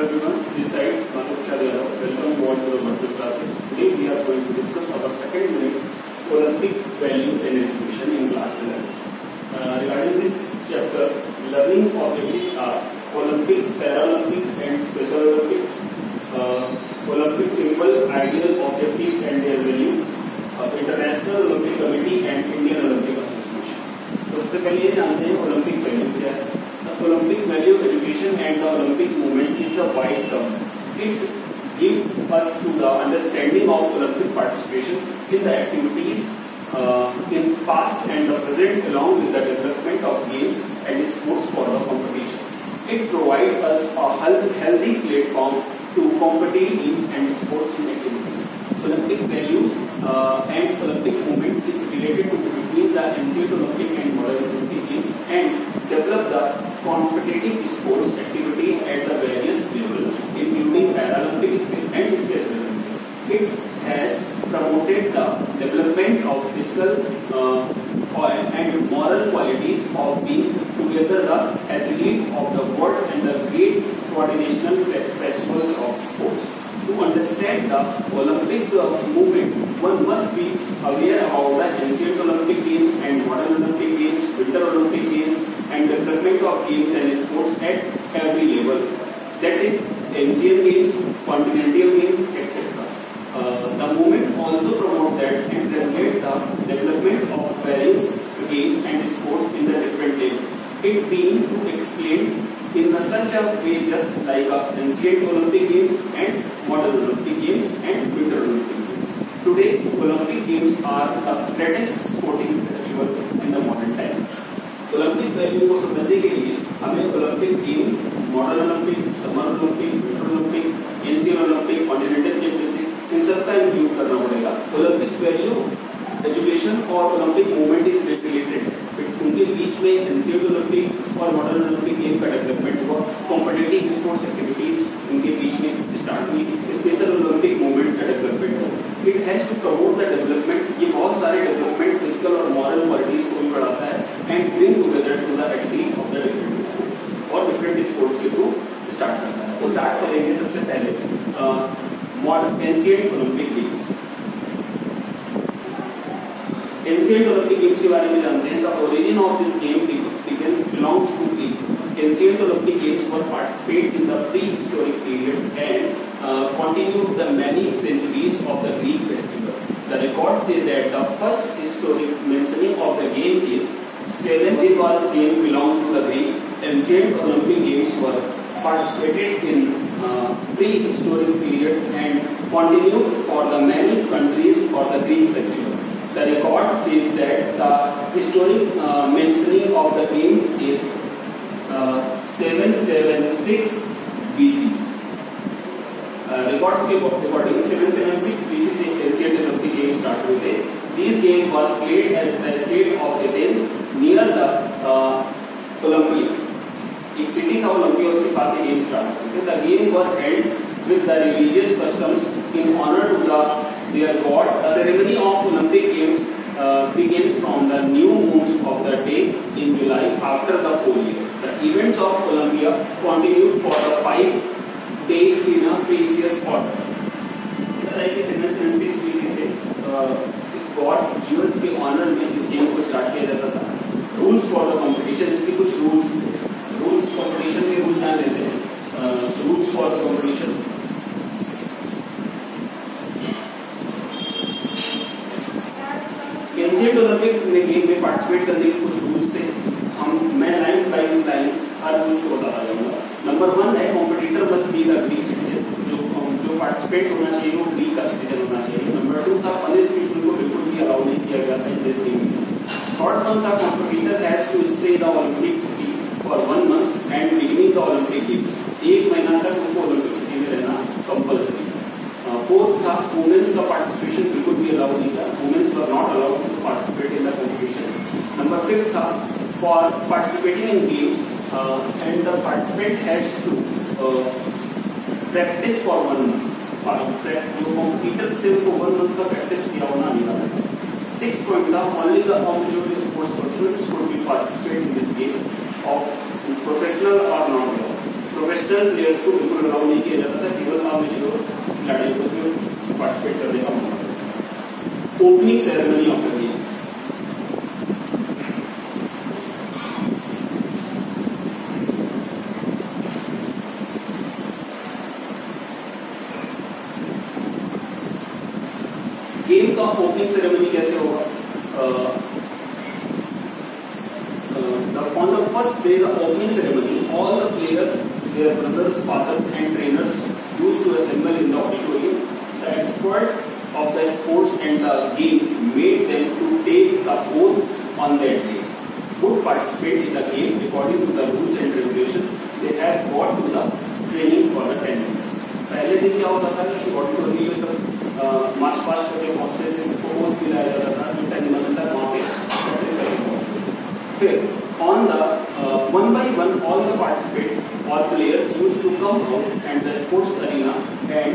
Hello everyone, this side Manoj Yadav. Welcome you all to the virtual classes. Today we are going to discuss our second unit, Olympic values and education in class 11. Regarding this chapter, learning objectives are Olympics, Paralympics and Special Olympics. Olympic symbol, ideal objectives and their value. International Olympic Committee and Indian Olympic Association. तो सबसे पहले ये जानते हैं Olympic value क्या है. Olympic value education and the Olympic movement is a wide term. It gives us to the understanding of Olympic participation in the activities in past and the present, along with the development of games and sports for the competition. It provides us a healthy platform to competitive teams and sports activities. Olympic values and Olympic movement is related to between the ancient Olympic and modern Olympic games and develop the competitive sports activities at the various levels, including Paralympics and Special Olympics. It has promoted the development of physical and moral qualities of being together the athlete of the world and the great coordinational festivals of sports. To understand the Olympic movement, one must be aware of the ancient Olympic Games and modern Olympic Games, Winter Olympic Games, and development of games and sports at every level. That is, ancient games, continental games, etc. The movement also promotes that and regulate the development of various games and sports in the different levels. It being to explain in such a way just like ancient Olympic Games and modern Olympic Games and Winter Olympic Games. Today, Olympic Games are the greatest sporting festival in the modern time. Olympic value को समझने के लिए हमें Olympic game, modern Olympic, summer Olympic, winter Olympic, Asian Olympic, continental championship इन सबका include करना पड़ेगा. Olympic value education और ओलंपिक मूवमेंट इज रिलेटेड. उनके बीच में एंशिएंट ओलंपिक और मॉडर्न ओलंपिक गेम का डेवलपमेंट हुआ. कॉम्पिटिटिव स्पोर्ट्स एक्टिविटीज उनके बीच में स्टार्ट हुई. स्पेशल ओलंपिक मूवमेंट्स का डेवलपमेंट हुआ. It has to promote the development. ये बहुत सारे डेवलपमेंट फिजिकल और मॉरल क्वालिटीज को भी बढ़ाता है and bring together to the athlete of the different sports और डिफरेंट स्पोर्ट्स के थ्रू स्टार्ट करता है. वो स्टार्ट करेंगे सबसे पहले modern ancient Olympic games. Ancient Olympic games के बारे में जानते हैं. The origin of this game belongs to Greek. Ancient Olympic Games were participated in the prehistoric period and continued the many centuries of the Greek festival. The records say that the first historic mentioning of the game is 7 game belonged to the Greek. Ancient Olympic Games were participated in prehistoric period and continued for the many countries for the Greek festival. The record says that the historic mentioning of the games is 776 BC. Records के according 776 BC से ancient Olympic games start हुए थे. These games was played at the state of Athens near the Olympia. एक city था Olympia, उसके पास ये game start हुए थे. The game were held with the religious customs in honor to their god. The ceremony of Olympic games begins from the new moons of the day in July after the 4 years. The events of Olympia continued for the 5 days in a precious order. Like 776 BC से God Jesus के honour में इस game को start किया जाता था. Rules for the competition, इसके कुछ रूल्स कंपटीशन के रूल्स जान लेते हैं. Rules for the competition. Ancient Olympic game में पार्टिसिपेट करने के कुछ रूल्स थे. मैं line by line her rules को बताता जाऊंगा. नंबर 1 है competitor must be the Greek citizen. जो पार्टिसिपेट होना चाहिए वो ग्रीक का सिटीजन होना चाहिए. नंबर 2 था पनिश पीपल को बिल्कुल भी अलाउ नहीं किया गया था दिस गेम में. थर्ड वन था competitor has to stay the Olympic city for 1 month and beginning the Olympic games. 1 महीना तक उनको ओलंपिक सिटी में रहना कंपल्सरी. फोर्थ था वुमेन्स का पार्टिसिपेशन बिल्कुल भी अलाउ नहीं था. Women's were not allowed to participate in the competition. Number 5 था for participating in games and the participant has to practice for 1 month. जो कॉम्पिटिटर सिर्फ 1 मंथ का प्रैक्टिस किया होना अनिवार्य है. 6 पॉइंट था only the eligible sports persons could be participate in this game of professional or not. Professional players को बिल्कुल अलाउ नहीं किया जाता था, केवल अमेच्योर खिलाड़ियों को उसमें पार्टिसिपेट करने का मौका था। Opening ceremony of the game. Game का ओपनिंग सेरेमनी कैसे होगा? On the first day, the opening ceremony, all the players, their brothers, fathers, and trainers used to assemble in the auditorium. The expert of the sports and the games made them to take the oath on that day. Who participate in the game according to the rules and regulations they have got to the training for the training. पहले दिन क्या होता था कि auditorium में सब march past करके पहुंचते थे, उनको ओथ दिलाया जाता था, जो टूर्नामेंट तक वहाँ पे प्रैक्टिस करके। फिर on the one by one, all the participants or players used to come out and the sports arena and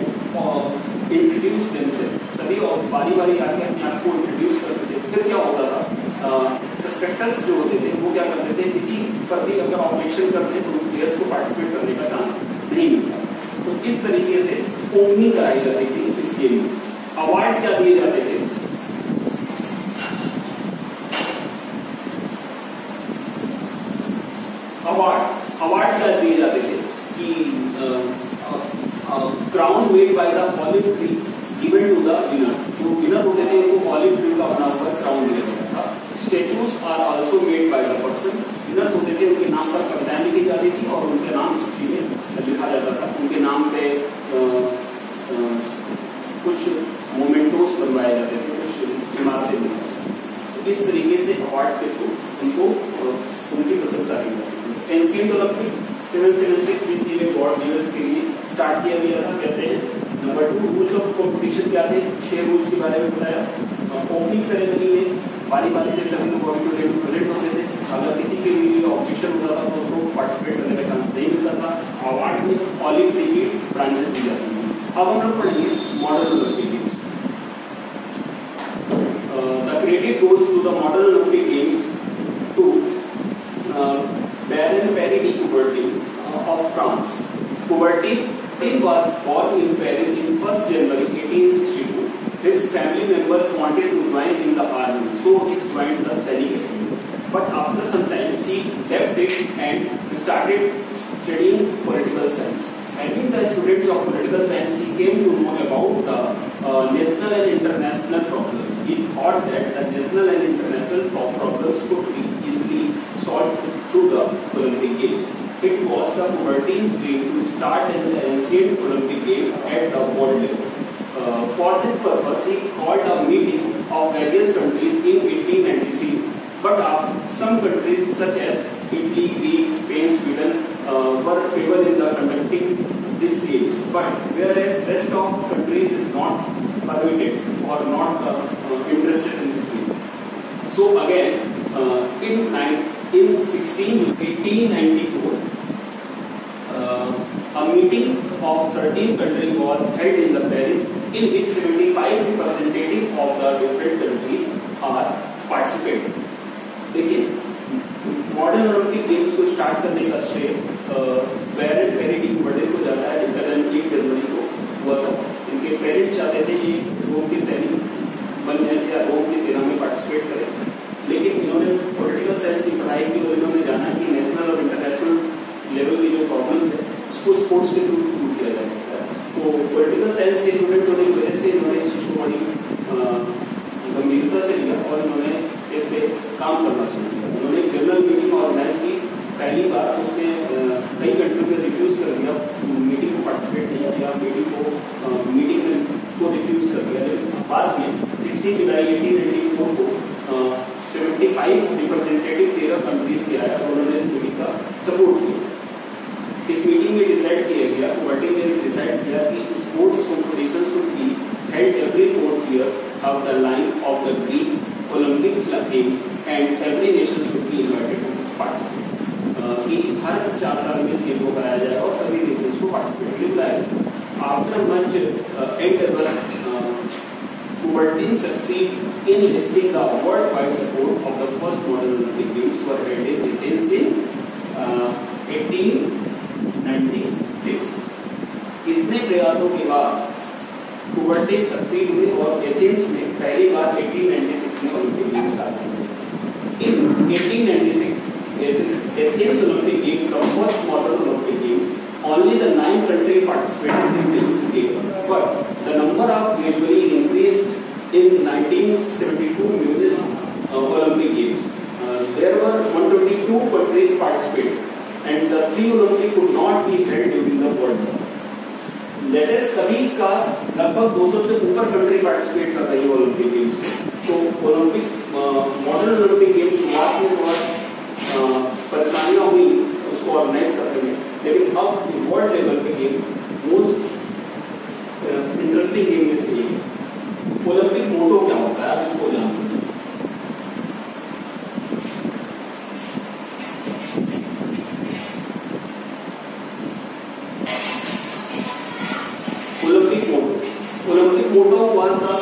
introduce themselves. सभी और बारी-बारी आके अपने आप को इंट्रोड्यूस करते थे। फिर क्या होता था, सस्पेक्टर्स जो होते थे वो क्या करते थे, किसी पर भी अगर ऑब्जेक्शन करते तो प्लेयर्स को पार्टिसिपेट करने का चांस नहीं मिलता। तो इस तरीके से ओपनिंग कराई जाती थी इस गेम में। अवार्ड क्या दिए जाते थे? अवार्ड क्या दिए जाते थे कि crown made by the olive tree given to the winner. जो विनर होते थे उनको ऑलिव ट्री का बना हुआ क्राउन दिया जाता था। Statues are also made by the person. Winners होते थे, उनके नाम पर कविताएं लिखी जाती थी और उनके नाम हिस्ट्री में लिखा जाता था। उनके नाम पे कुछ मोमेंटोस बनवाए जाते थे, कुछ इमारतें बनवाई। इस तरीके से अवार्ड के थ्रू उनको उनकी प्रशंसा की जाती थी। एंशिएंट ओलंपिक 776 BC में गॉड जीसस के लिए स्टार्ट किया गया था, कहते हैं। नंबर 2, रूल्स ऑफ कॉम्पिटिशन क्या थे? 6 रूल्स के बारे में बताया। ओपनिंग सेरेमनी में बारी-बारी से सभी लोग ऑडिटोरियम में प्रेजेंट होते थे। अगर किसी के लिए ऑब्जेक्शन होता था तो उसको पार्टिसिपेट करने का चांस नहीं मिलता था। अवार्ड में ऑलिव ट्री की ब्रांचेस दी जाती थी। अब हम लोग पढ़ेंगे modern Olympic games. The credit goes to the modern Olympic games to Baron-Pierre de Coubertin of France. Coubertin was born in Paris in 1st January 1862. His family members wanted to join in the army, so he joined the Sainik Academy. But after some time, he left it and started studying political science. And in the students of political science, he came to know about the national and international problems. He thought that the national and international problems could be easily solved through the Olympic Games. It was the Coubertin's dream to start an ancient Olympic Games at the world level. For this purpose, he called a meeting of various countries in 1893. But some countries such as Italy, Greece, Spain, Sweden were favored in the conducting these games. But whereas rest of countries is not permitted or not interested in this game. So again, in 1894, a meeting of 13 countries was held in the Paris, in which 75 representatives of the different countries are participating. देखिए, modern Olympic games को start करने का श्रेय बैरन-पेरे D Coubertin को जाता है। इनका जन्म 1 जनवरी को हुआ था। इनके पेरेंट्स चाहते थे ये रोम के सैनिक बन जाए या रोम की सेना में पार्टिसिपेट करें, लेकिन इन्होंने पॉलिटिकल साइंस की पढ़ाई की और इन्होंने जाना कि नेशनल और इंटरनेशनल लेवल की जो प्रॉब्लम्स है उसको स्पोर्ट्स के थ्रू दूर किया जा सकता है। तो पॉलिटिकल साइंस के स्टूडेंट होने की वजह से इन्होंने इस चीज को बड़ी गंभीरता से लिया और इन्होंने इस पे काम करना शुरू किया। उन्होंने एक जनरल मीटिंग ऑर्गेनाइज की पहली बार, उसमें कई कंट्री में रिफ्यूज कर दिया, मीटिंग को पार्टिसिपेट नहीं किया, मीटिंग को रिफ्यूज कर दिया। लेकिन बाद में 16 जुलाई 1894 को 75 रिप्रेजेंटेटिव 13 कंट्रीज के आया और उन्होंने इस मीटिंग का सपोर्ट किया। इस मीटिंग में डिसाइड किया गया, कुबर्टिन ने डिसाइड किया कि sports competition should be held every 4 years of the line of the Greek Olympic Games and every nation should be invited to participate. कि हर 4 साल में इस गेम को कराया जाएगा और सभी नेशंस को पार्टिसिपेट के लिए बुलाया जाएगा। After much endeavor, Coubertin succeeded in listing the worldwide support of the first modern Olympic Games were held in Athens in 18 1996। इतने प्रयासों के बाद ओवरटेक सक्सीड हुए और एथेंस में पहली बार 1896 में ओलंपिक गेम्स स्टार्ट हुए। इन 1896 Athens Olympic games the first modern Olympic games, only the 9 countries participated in this game, but the number of gradually increased in 1972 Munich Olympic Games. There were 122 countries participated and the 3 Olympics could not be held during the World War. That is, कभी का लगभग 200 से ऊपर country participate कर रही है Olympic games में। तो ओलंपिक मॉडर्न ओलंपिक गेम्स शुरुआत में बहुत परेशानियां हुई उसको ऑर्गेनाइज करने में, लेकिन अब वर्ल्ड लेवल पे गेम मोस्ट इंटरेस्टिंग गेम में से एक। ओलंपिक मोटो क्या होता है आप इसको जानते हैं? Olympic motto was the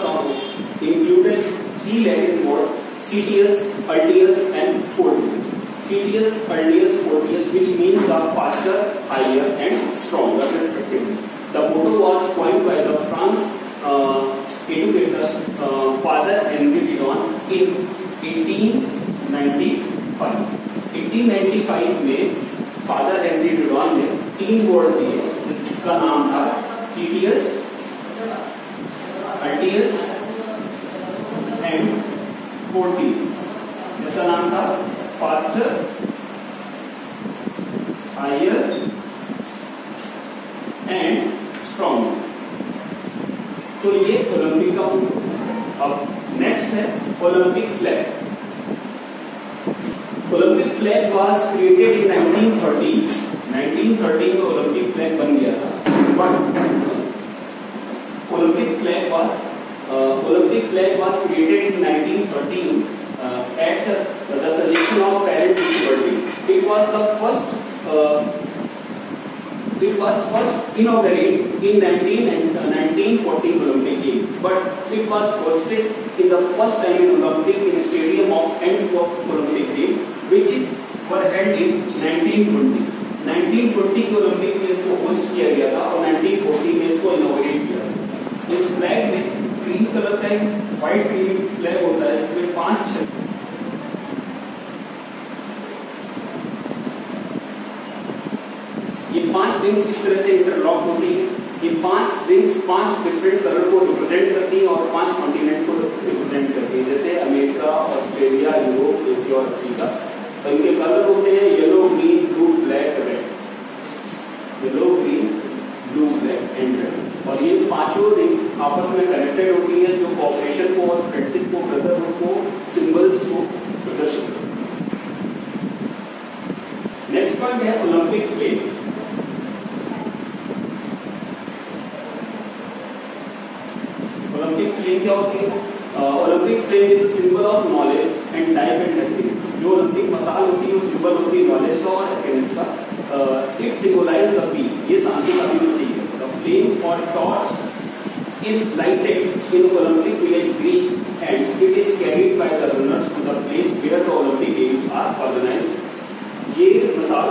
included 3 Latin words CTS, Altius and Fortius. CTS, Altius, Fortius, which means the faster, higher and stronger respectively. The motto was coined by the French educator Father Henri Didon in 1895. 1895 में father Henry डिडॉन ने 3 word दिए जिसका नाम था CTS, Altius and Fortius, जिसका नाम था faster, higher and strong. तो ये ओलंपिक का मोटो। अब नेक्स्ट है Olympic flag. Olympic flag was created in 1930। 1930 में ओलंपिक फ्लैग बन गया था, but Olympic flag was created in 1913 at the suggestion of Parent Liberty. It was first inaugurated in 1914 Olympic Games, but it was hosted in the first time in Olympic in a stadium of Antwerp Olympic Games, which were held in 1920. 1920 के Olympic में इसको host किया गया था और 1940 में इसको inaugurate किया था। इस फ्लैग में ग्रीन कलर का एक व्हाइट ग्रीन फ्लैग होता है जिसमें 5 रिंग्स इस तरह से इंटरलॉक होती है। ये 5 रिंग्स 5 डिफरेंट कलर को रिप्रेजेंट करती है और 5 कॉन्टिनेंट को रिप्रेजेंट करती है, जैसे अमेरिका, ऑस्ट्रेलिया, यूरोप, एशिया और अफ्रीका। तो इनके कलर होते हैं yellow, green, blue, black, red. Yellow, green, blue, black and red. और ये 5 रिंग आपस में कनेक्टेड होती हैं जो कोऑपरेशन को और फ्रेंडशिप को, ब्रदरहुड को, सिंबल्स को प्रदर्शित करती है। नेक्स्ट पॉइंट है ओलंपिक फ्लैग। ओलंपिक फ्लैग क्या होती है? Olympic flag is symbol of knowledge and life and happiness. जो ओलंपिक मसाल होती है वो सिंबल होती है नॉलेज का और हैप्पीनेस का। इट सिंबलाइज द पीस, ये शांति का भी प्रतीक है। द फ्लेम और torch is lighted in Olympic village Greek and it is carried by the runners to the place where the Olympic games are organised. ये मसाल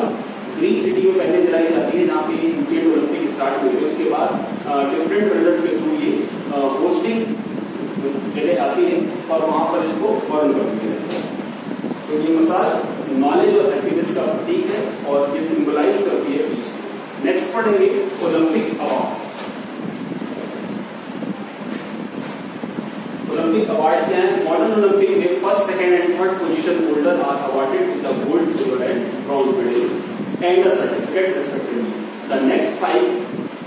ग्रीक सिटी में पहले जलाई जाती है जहाँ पे एंशिएंट ओलंपिक स्टार्ट हुए थे। उसके बाद डिफरेंट रनर के थ्रू ये होस्टिंग जगह आती है और वहां पर इसको बर्न कर दिया जाता है। तो ये मसाल नॉलेज और हैप्पीनेस का प्रतीक है और ये सिंबलाइज करती है पीस को। नेक्स्ट पढ़ेंगे ओलंपिक अवार्ड। ओलंपिक अवार्ड क्या है? मॉडर्न ओलंपिक में first, second and third position holder are awarded with the gold, silver and bronze medal and a certificate respectively.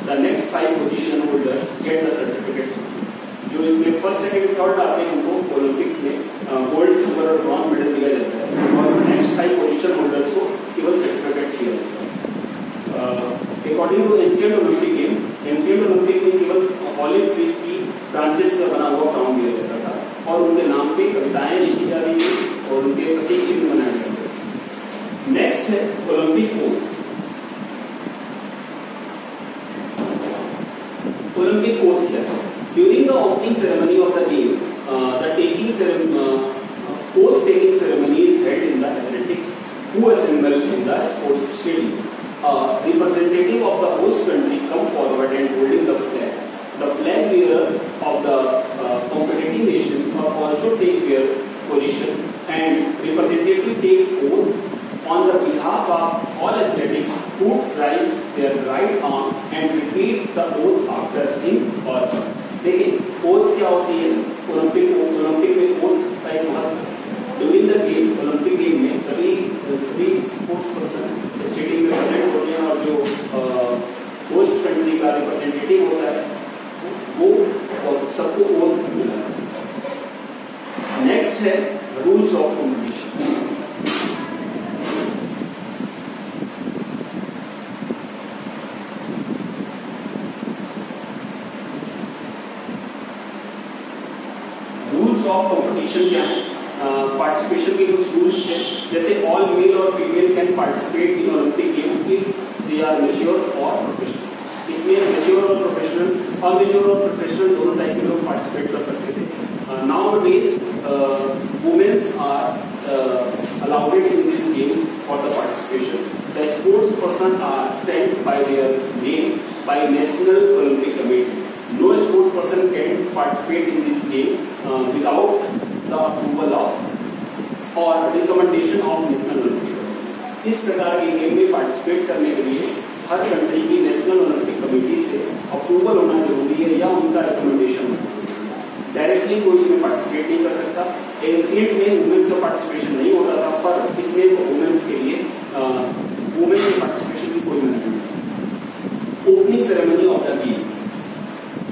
The next five position holders get the certificates। जो इसमें first, second, third आते हैं उनको Olympic में gold, silver और bronze medal दिया जाता है और नेक्स्ट 5 पोजीशन होल्डर्स को केवल सर्टिफिकेट दिया जाता है। According to ancient Olympic game, ancient Olympic में केवल ऑलिव ट्री की ब्रांचेस का बना हुआ क्राउन दिया जाता था और उनके नाम पे कविताएं लिखी जा रही थी और उनके प्रतीक चिन्ह बनाए जाते थे। नेक्स्ट है ओलंपिक कोड। ओलंपिक कोड क्या है? During the opening ceremony of the game, oath taking ceremony is held in the athletics who assemble in the sports stadium. representative of the host country come forward and holding the flag. The flag bearer of the competing nations also take their position, and representative take oath on the behalf of all athletics who raise their right arm and repeat the oath after him or her. देखिए oath क्या होती है? Olympic में oath का एक महत्व। During the game, Olympic game में सभी स्पोर्ट्स पर्सन स्टेडियम में प्रेजेंट होते हैं और जो होस्ट कंट्री का रिप्रेजेंटेटिव होता है वो सबको ओथ मिला है। नेक्स्ट है rules of competition. Rules of competition क्या है? पार्टिसिपेशन के कुछ रूल्स हैं, जैसे ऑल मेल और female can participate in Olympic games if they are mature और प्रोफेशनल। इसमें मैच्योर और प्रोफेशनल, अनमैच्योर और प्रोफेशनल दोनों टाइप के लोग पार्टिसिपेट कर सकते थे। Now days womens are allowed in this game for the participation. The sports person are sent by their name by national Olympic committee. No sports person can participate in this game without the approval of or recommendation of National Olympic Committee। इस प्रकार के game में participate करने के लिए हर country की national Olympic committee से approval होना जरूरी है या उनका रिकमेंडेशन होना जरूरी है। डायरेक्टली कोई इसमें पार्टिसिपेट नहीं कर सकता। एंशिएंट में वुमेन्स का पार्टिसिपेशन नहीं होता था, पर इसमें वुमेन्स के लिए वुमेन्स के पार्टिसिपेशन की कोई मनाही नहीं। Opening ceremony of the game.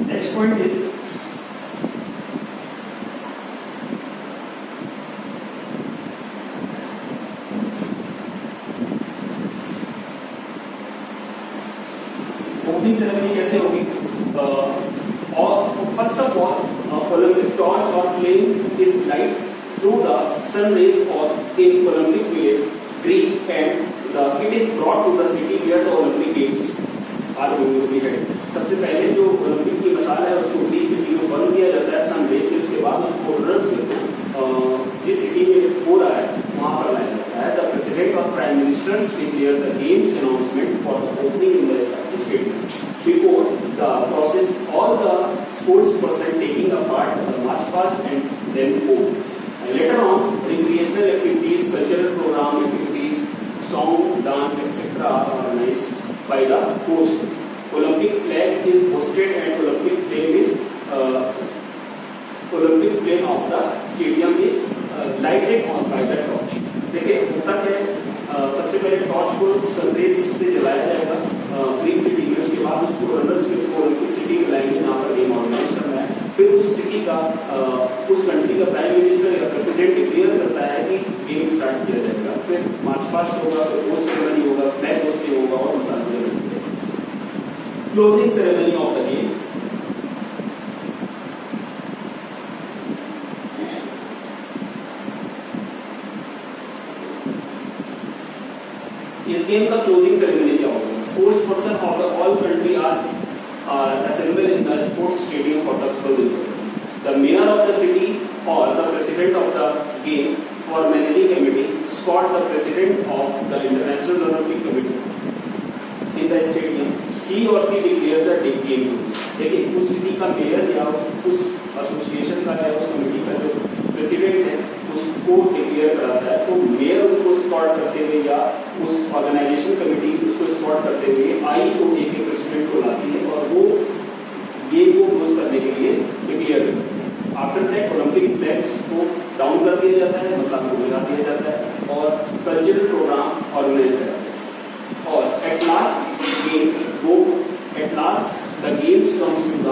Next point is opening ceremony कैसे होगी? और first of all, Olympic torch or flame is light through the sun rays or in Olympic village green, and it is brought to the city where the Olympic games are going to be held। सबसे पहले जो Olympic की मसाल है उसको green city में burn किया जाता है सन रेज से, उसके बाद उसको रन्स जिस सिटी में हो रहा है वहां पर लाया जाता है। द प्रेसिडेंट और prime ministers declare the games announcement for the opening in the stadium. Before the process all the sports person taking a part the march past and then oath. Later on recreational activities, cultural programme activities, song, dance etcetera are organised by the host. Olympic flag is hosted and Olympic flame of the stadium is lighted on by the torch। देखिए होता क्या है, सबसे पहले torch को sun rays से जलाया जाएगा ग्रीन सिटी में, उसके बाद उसको रनर्स को ओलंपिक सिटी में लाएंगे जहाँ पर गेम ऑर्गेनाइज करना है। फिर उस सिटी का उस कंट्री का प्राइम मिनिस्टर या प्रेसिडेंट डिक्लेयर करता है कि गेम स्टार्ट किया जाएगा। फिर मार्च पास्ट होगा, फिर होस्ट सेरेमनी होगा, फ्लैग होस्टिंग होगा और मसाले लगेंगे। Closing ceremony of the game। इस गेम का क्लोजिंग सेरेमनी क्या होगा? Sports person of the all country are assembled in the sports stadium for the closing ceremony। The mayor of the city or the president of the game for managing committee escort the president of the International Olympic Committee in the stadium। He or she declares the game rules। देखिए उस city का mayor या उस association का या उस committee का जो प्रेसिडेंट है उसको डिक्लेयर कराता है, तो मेयर उसको स्पॉट करते हुए या उस ऑर्गेनाइजेशन कमेटी उसको स्पॉट करते हुए IOA के प्रेसिडेंट को लाती है और वो गेम को क्लोज करने के लिए डिक्लेयर करती है। आफ्टर दैट ओलंपिक फ्लैग्स को डाउन कर दिया जाता है, मसाल को लगा दिया जाता है और कल्चरल प्रोग्राम ऑर्गेनाइज कराते हैं। और at last the games comes to the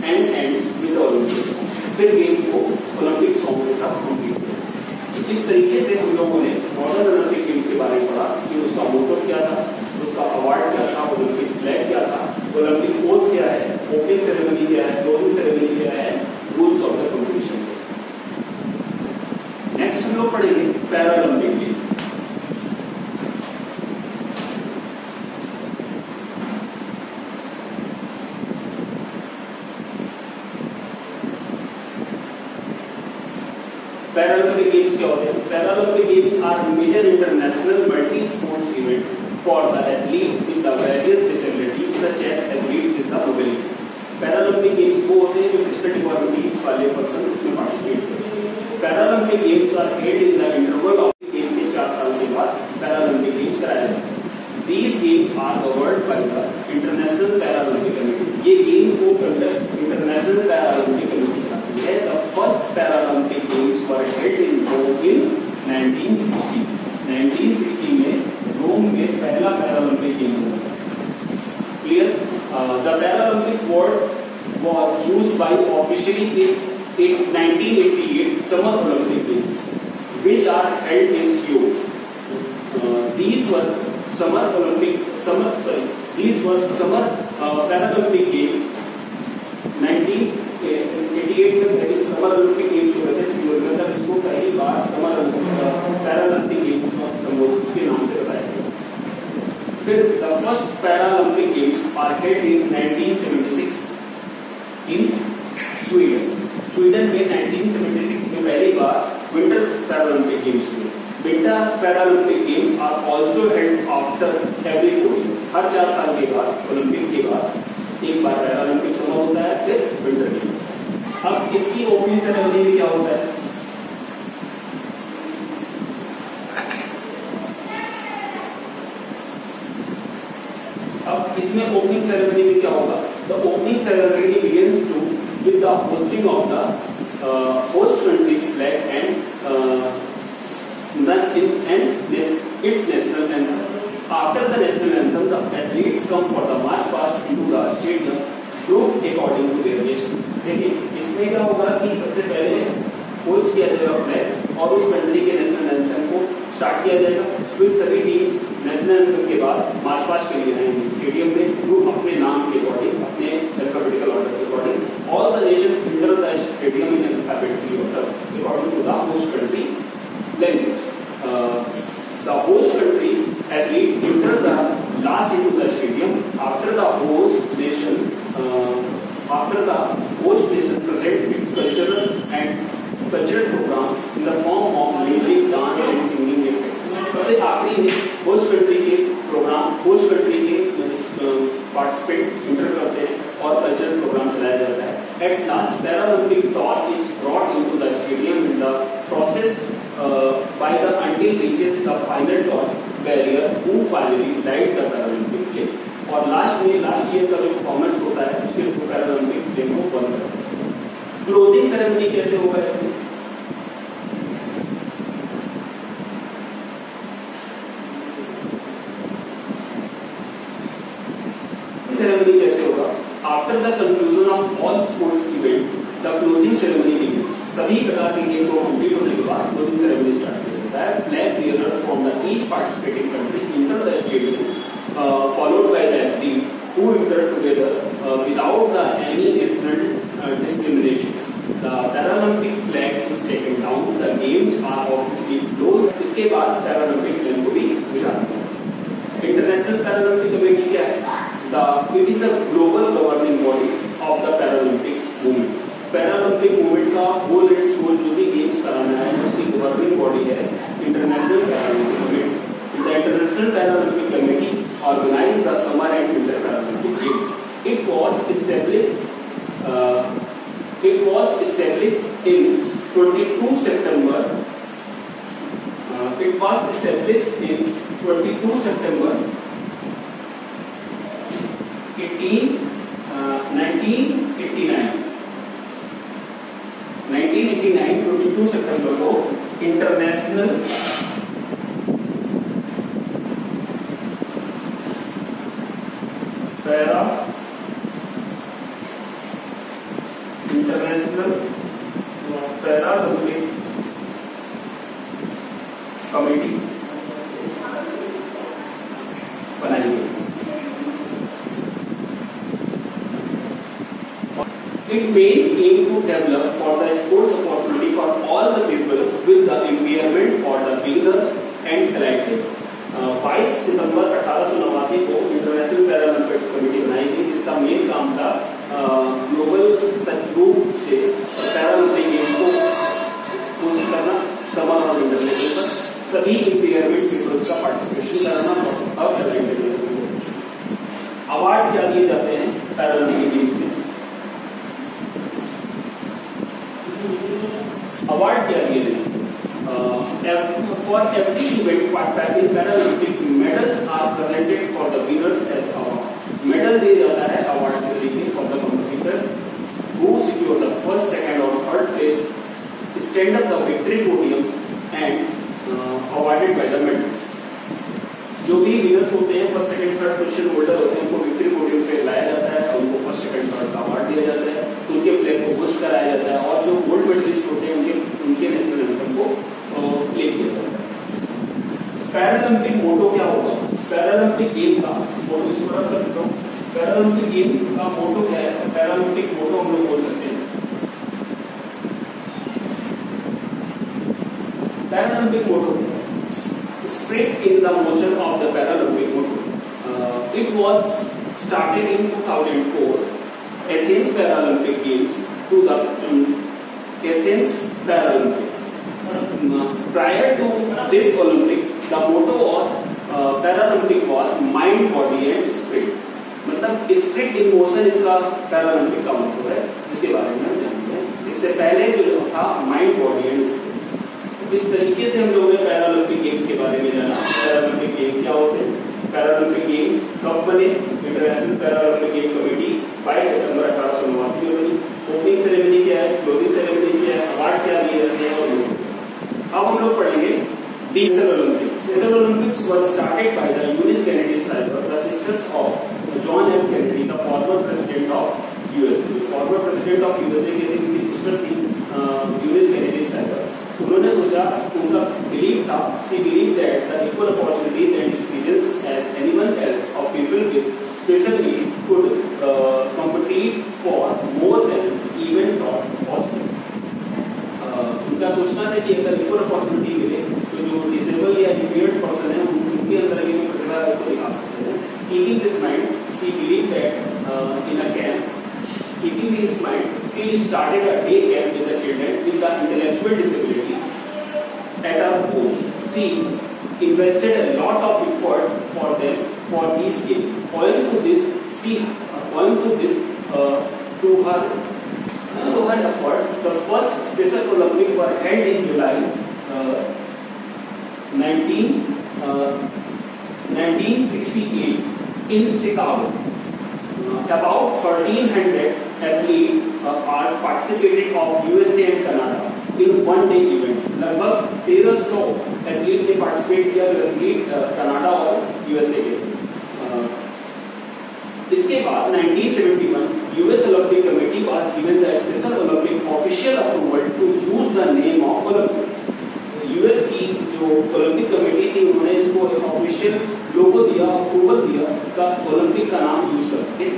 end with Olympics. फिर गेम को ओलंपिक सॉन्ग के साथ कंप्लीट किया। इस तरीके से हम लोगों ने मॉडर्न ओलंपिक गेम्स के बारे में पढ़ा कि उसका मोटो क्या था, उसका अवार्ड क्या था, ओलंपिक फ्लैग क्या था, ओलंपिक ओथ क्या है, ओपनिंग सेरेमनी क्या है, क्लोजिंग सेरेमनी क्या है, rules of the competition. Next हम लोग पढ़ेंगे पैरालंपिक गेम। पैरालंपिक गेम्स क्या होते हैं? Paralympic games are major international multi sports event for the athlete with the various disabilities such as athlete with the mobility. Paralympic games वो होते हैं जो फिजिकल डिफॉर्मिटीज वाले पर्सन उसमें पार्टिसिपेट करते हैं. Paralympic games are held in the interval of the game के 4 साल के बाद पैरालंपिक गेम्स कराए जाते हैं. These games are covered by the International Paralympic Committee. ये गेम को इंटरनेशनल पैरालंपिक कमेटी कराती है. The first Paralympic Games were held in Rome in 1960. 1960 में रोम में पहला पैरालंपिक गेम हुआ. Clear? The Paralympic word was used by officially in 1988 Summer Olympic Games, which are held in Seoul. These were Summer Paralympic Games. 1988 में पहले summer Olympic games हुए थे Seoul में, तब इसको पहली बार समर पैरालंपिक गेम्स के नाम से बताया गया. फिर the first Paralympic games are held in 1976 in Sweden. Sweden में 1976 में पहली बार विंटर पैरालंपिक गेम्स हुए. Winter Paralympic games are also held after every 4 year. हर 4 साल के बाद ओलंपिक के बाद एक बार पैरालंपिक समर होता है, फिर विंटर गेम. अब इसकी ओपनिंग सेरेमनी में क्या होता है? अब इसमें ओपनिंग सेरेमनी में क्या होगा? The opening ceremony begins to with the hosting of the host countries flag and its national anthem. After the national anthem, the athletes come for the march past into the stadium, grouped according to their nation. देखिए इसमें क्या होगा कि सबसे पहले host किया जाएगा flag और उस कंट्री के नेशनल एंथम को स्टार्ट किया जाएगा. फिर सभी टीम्स नेशनल एंथम के बाद मार्च पास्ट के लिए आएंगे स्टेडियम में, जो अपने नाम के अकॉर्डिंग, अपने अल्फाबेटिकल ऑर्डर के according. All the nation enter the stadium in alphabetical order according to the host country language. The host countries athlete enter the last into the stadium after the host nation present its cultural program in the form of music, dance and singing etc. सबसे आखिरी में host country के participate inter करते हैं और cultural programme चलाया जाता है. At last, Paralympic torch is brought into the stadium in the process by the until reaches the final torch barrier, who finally light the Paralympic flame. और last year का जो performance होता है उसके through Paralympic flame को बंद करते हैं. क्लोजिंग सेरेमनी कैसे होगा इसमें? सेरेमनी कैसे होगा? After the conclusion of all sports event the closing ceremony begin. सभी प्रकार के गेम को कंप्लीट होने के बाद क्लोजिंग सेरेमनी स्टार्ट किया जाता है. Flag bearer from the each participating country enter the stadium followed by the athlete who enter together without any national discrimination. The Paralympic flag is taken down. The games are obviously closed. इसके बाद Paralympic flag को भी बुझा दिया. International Paralympic committee क्या है? It is a global governing body of the Paralympic movement. Paralympic movement का goal and soul जो भी गेम्स कराना है उसकी गवर्निंग बॉडी है international Paralympic committee. The International Paralympic Committee organized the Summer and Winter Paralympic Games. It was established in 22 September. It was established in 22 September 1989 22 सितंबर को international Paralympic committee बनाई गई. It main aim to develop for the sports opportunity for all the people with the impairment for the beginners and elite. 22 सितंबर 1889 को international Paralympic committee बनाई गई, जिसका main काम था global रूप से पैरालंपिक गेम्स को कोशिश करना, समर और विंटर लेवल पर सभी इम्पेयरमेंट पीपल्स का पार्टिसिपेशन कराना और क्या दिए जाते हैं पैरालंपिक गेम्स में? अवार्ड क्या दिए जाते हैं? For every event in Paralympic, medals are presented for the winners as award. Medal दिया जाता है अवार्ड के तरीके for the competitor who secure the first, second or third place, stand at the victory podium and awarded by the medals. जो भी winners होते हैं, first second third position holder होते हैं, उनको विक्ट्री पोडियम पे लाया जाता है और उनको फर्स्ट सेकंड थर्ड का अवार्ड दिया जाता है, उनके फ्लैग को होस्ट कराया जाता है और जो गोल्ड मेडलिस्ट होते हैं उनके नेशनल एंथम को प्ले किया जाता है। पैरालंपिक मोटो क्या होगा? पैरालंपिक गेम का मोटो इसको रख सकते हो। पैरालंपिक गेम का मोटो क्या है? पैरालंपिक मोटो हम लोग बोल सकते हैं Paralympic motto Spirit in the motion of the Paralympic motto. It was started in 2004 Athens Paralympic Games to the Athens Paralympics. Prior to this Olympic, the motto was Paralympic was mind, body and spirit. मतलब spirit in motion इसका Paralympic का मोटो है, इसके बारे में हम जानते हैं। इससे पहले जो था माइंड, बॉडी एंड स्पिरिट। इस तरीके से हम लोगों ने पैरालंपिक गेम्स के बारे में जाना। पैरालंपिक गेम क्या होते हैं? पैरालंपिक गेम कब बने? इंटरनेशनल पैरालंपिक गेम कमेटी 22 सितंबर 1889 में बनी। ओपनिंग सेरेमनी क्या है, क्लोजिंग सेरेमनी क्या है, अवार्ड क्या दिए जाते हैं और अब हम लोग पढ़ेंगे special Olympics. Special Olympics were started by the Eunice Kennedy Shriver, the sisters of John F Kennedy, the former president of USA. Former president of USA के उनकी सिस्टर थी यूनिस कैनेडी साइबर। उन्होंने सोचा, उनका बिलीव था, she believe that the equal opportunities and experience as anyone else of people with special need could compete for more than even thought possible. उनका सोचना था कि अगर इक्वल अपॉर्चुनिटी मिले तो जो डिसेबल या इम्पेयर्ड पर्सन है उनके अंदर की प्रतिभा है उसको दिखा सकते हैं। Keeping this mind, she believe that in a camp, keeping this in mind, she started a day camp with the children with the intellectual disabilities at her home. She invested a lot of effort for them for these games. Owing to this, to her effort, the first Special Olympics were held in July 1968 in Chicago. About 1,300 athletes are participated of USA and Canada in one day event. लगभग 1,300 athlete ने participate किया, जो athlete Canada और USA के थे। इसके बाद 1971 US Olympic committee was given the special Olympic official approval to use the name of Olympics. US की जो ओलंपिक कमेटी थी उन्होंने इसको एक ऑफिशियल लोगो दिया, अप्रूवल दिया का ओलंपिक का नाम यूज कर सके।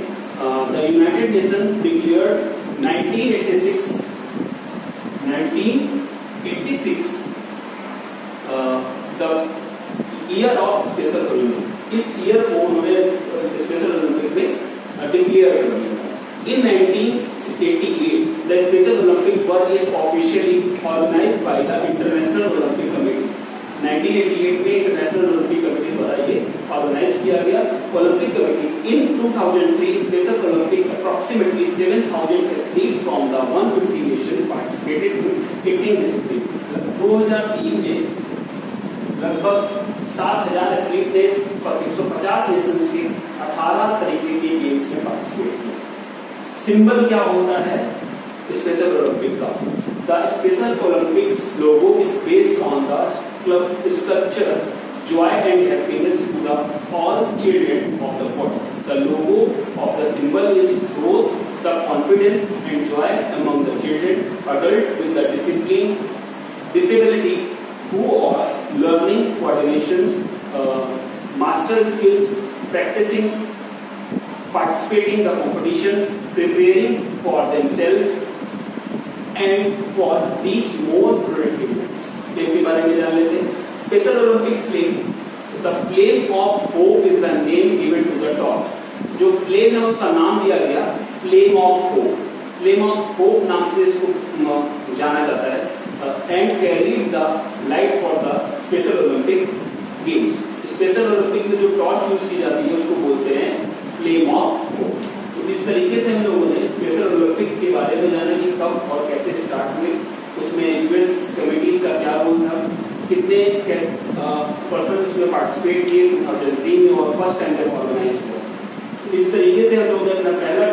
The United nation declared 1986 the year of special Olympic. इस ईयर को उन्होंने स्पेशल ओलंपिक में डिक्लेयर कर दिया। In 1988, the Special Olympics were officially organized by the International Olympic Committee. 1988 में इंटरनेशनल ओलंपिक कमेटी द्वारा ये ऑर्गेनाइज किया गया Olympic committee. In 2003 special Olympic approximately 7,000 athlete from the 150 Nations participated in 18 discipline. 2003 में लगभग 7,000 एथलीट ने 150 नेशंस के 18 तरीके के गेम्स में पार्टिसिपेट किया। सिंबल क्या होता है स्पेशल ओलंपिक का? The special Olympics logo is based on the structure joy and happiness to the all children of the world. The logo of the symbol is growth, the confidence and joy among the children, adult with the disability who are learning coordinations, master skills, practicing, participating the competition, preparing for themselves and for reach more productive goals. इनके बारे में जान लेते हैं। Special Olympic flame, the flame of hope is the name given to the torch. जो flame है उसका नाम दिया गया flame of hope. Flame of hope नाम से इसको जाना जाता है। And carried the light for the special Olympic games. Special Olympic में जो टॉर्च यूज की जाती है उसको बोलते हैं फ्लेम ऑफ होप। तो इस तरीके से हम लोगों ने स्पेशल ओलंपिक के बारे में जाना कि कब और कैसे स्टार्ट हुए, उसमें यूएस कमिटीज का क्या रोल था, कितने पर्सन उसमें पार्टिसिपेट किए 2003 में और फर्स्ट टाइम जब ऑर्गेनाइज हुआ। इस तरीके से हम लोगों ने अपना पहला